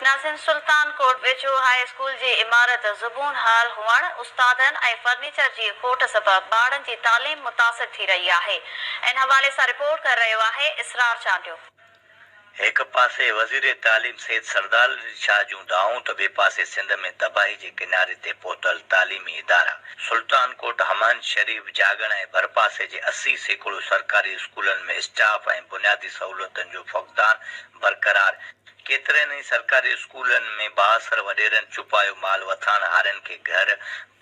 नाज़िम सुल्तान कोट वेझो high school जी इमारत ज़ुबून हाल हुअण उस्तादनि ऐं फर्नीचर जी खोट सबबि ॿारनि जी तालीम मुतासिर थी रही आहे। इन हवाले सां रिपोर्ट कर रहियो आहे इसरार चांडियो। एक पासे वज़ीर तालीम सैयद सरदार अली शाह जूं दाऊं त ॿिए पासे सिंध में तबाही जे किनारे ते पहुतल तालीमी इदारा सुल्तान कोट हमान शरीफ जागण ऐं भरपासे जे 80% सरकारी स्कूलनि में स्टाफ ऐं बुनियादी सहूलियतुनि जो फक़दान बरक़रार। केतिरनि ई सरकारी स्कूलनि में बासर वॾेरनि छुपायो माल वठाण हारनि खे घर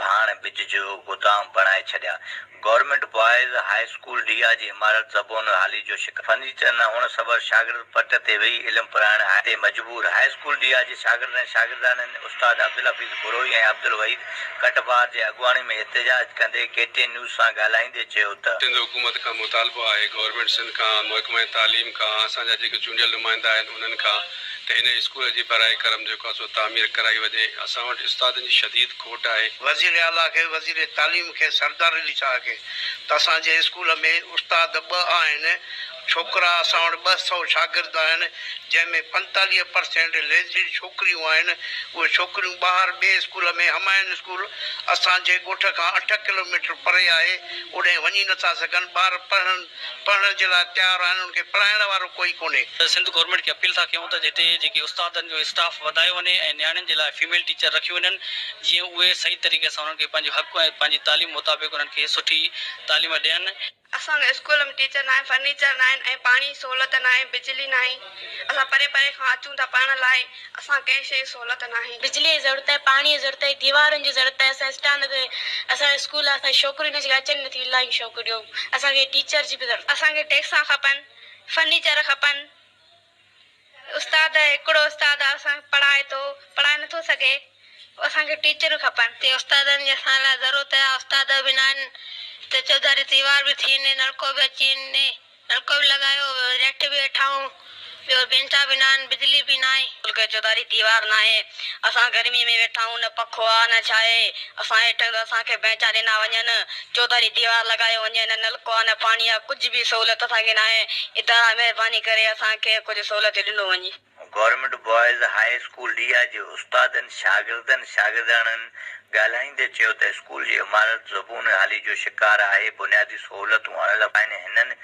भाण बिज जो गोदाम बणाए छॾिया। गवर्नमेंट बॉयज़ हाई स्कूल ॾिया जी इमारत ज़बून हाली जो शिकार फर्नीचर न हुअण सबबि शागिर्द पट ते वेही इल्मु पढ़ाइण ते मजबूर। हाई स्कूल ॾिया जे शागिर्दनि शागिर्दाननि उस्ताद अब्दुल हफ़ीज़ बुरोई ऐं अब्दुल वहीद कटबार जे अॻुवाणी में एहतजाज कंदे केटीएन न्यूज़ सां ॻाल्हाईंदे चयो त सिंध हुकूमत खां मुतालबो आहे गवर्नमेंट सिंध खां महकमे तालीम खां असांजा जेके चूंडियल नुमाइंदा आहिनि उन्हनि खां त हिन स्कूल जी बराए करम जेको आहे सो तामीर कराई वञे। असां वटि उस्तादनि जी शदीद खोट आहे। वज़ीर आला खे वज़ीर तालीम खे सरदार अली शाह खे त असांजे स्कूल में उस्ताद 2 आहिनि। छोकिरा असां वटि 200 शागिर्द आहिनि जंहिंमें 45% लेडीज़ छोकिरियूं आहिनि। उहे छोकिरियूं ॿाहिरि ॿिए स्कूल में हमायन स्कूल असांजे ॻोठ खां 8 किलोमीटर परे आहे, ओॾे वञी नथा सघनि। ॿार पढ़ण जे लाइ तयारु आहिनि, उनखे पढ़ाइण वारो कोई कोन्हे। सिंध गवर्नमेंट खे अपील था कयूं त हिते जेके उस्तादनि जो स्टाफ वधायो वञे ऐं नियाणियुनि जे लाइ फीमेल टीचर रखियूं वञनि जीअं उहे सही तरीक़े सां उन्हनि खे पंहिंजो हक़ ऐं पंहिंजी तालीम मुताबिक़ उन्हनि खे सुठी तालीम ॾियनि। असांजे स्कूल में टीचर न आहे, फर्नीचर न आहिनि ऐं पाणी सहूलियत न आहे, बिजली न आहे। असां परे परे खां अचूं था पढ़ण लाइ, असां कंहिं शइ सहूलियत न आहे। बिजली जी ज़रूरत आहे, पाणी जी ज़रूरत आहे, दीवारुनि जी ज़रूरत आहे। असां स्टैंड ते असांजे स्कूल असांजी छोकिरियूं न अचनि नथियूं, इलाही छोकिरियूं। असांखे टीचर जी बि ज़रूरत। असांखे टेक्सां खपनि, फर्नीचर खपनि। उस्ताद हिकिड़ो उस्ताद असां पढ़ाए नथो सघे, असांखे टीचरूं खपनि। ते उस्तादनि जी असां लाइ ज़रूरत आहे। उस्ताद बि न आहिनि त चौधारी दीवार बि थी वञे, नलको बि अची वञे, नलको बि लॻायो, नेट बि वेठाऊं, ॿियो बेंचा बि न आहिनि, बिजली बि न आहे। चौधारी दीवार न आहे, असां गर्मी में वेठा आहियूं, न पखो आहे न छा आहे। असां हेठि असांखे बेंचा ॾिना वञनि, चौधारी दीवार लॻायो वञे, न नलको आहे न पाणी आहे, कुझु बि सहूलियत असांखे न आहे। इदारा महिरबानी करे असांखे कुझु सहूलियत ॾिनो वञे। गवर्नमेंट बॉयज़ हाई स्कूल ॾिया जे उस्तादनि शागिर्दनि शागिर्दाननि ॻाल्हाईंदे चयो त स्कूल जी इमारत ज़बून हाली जो शिकार आहे। बुनियादी सहूलियतूं अणलभु आहिनि। हिननि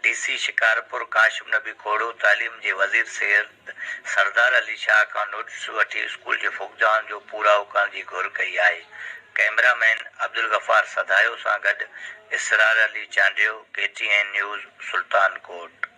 DC शिकारपुर काशिफ नबी खोड़ो तालीम जे वज़ीर सैयद सरदार अली शाह खां नोटिस वठी स्कूल जे फुक़दान जो पूराओ करण जी घुर कई आहे। कैमरामैन अब्दुल गफ़ार सदायो सां गॾु इसरार अली चांडियो, KTN न्यूज़, सुल्तान कोट।